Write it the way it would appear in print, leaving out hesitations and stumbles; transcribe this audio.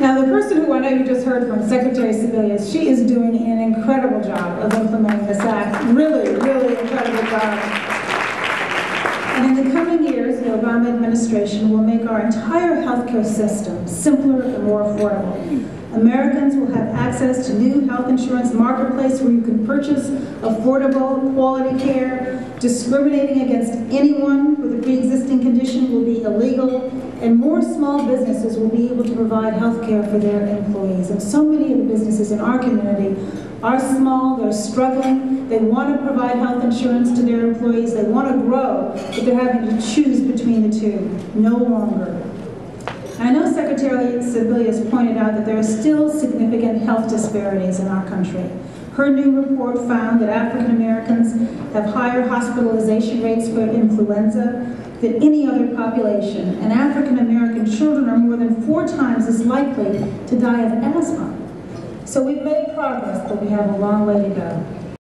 Now, the person who I know you just heard from, Secretary Sebelius, she is doing an incredible job of implementing this act. Really, really incredible job. And in the coming years, the Obama administration will make our entire healthcare system simpler and more affordable. Americans will have access to new health insurance marketplace where you can purchase affordable, quality care. Discriminating against anyone with a pre-existing condition will be illegal, and more small businesses will be able to provide health care for their employees. And so many of the businesses in our community are small, they're struggling, they want to provide health insurance to their employees, they want to grow, but they're having to choose between the two, no longer. I know Secretary Sebelius pointed out that there are still significant health disparities in our country. Her new report found that African Americans have higher hospitalization rates for influenza than any other population, and African American children are more than 4 times as likely to die of asthma. So we've made progress, but we have a long way to go.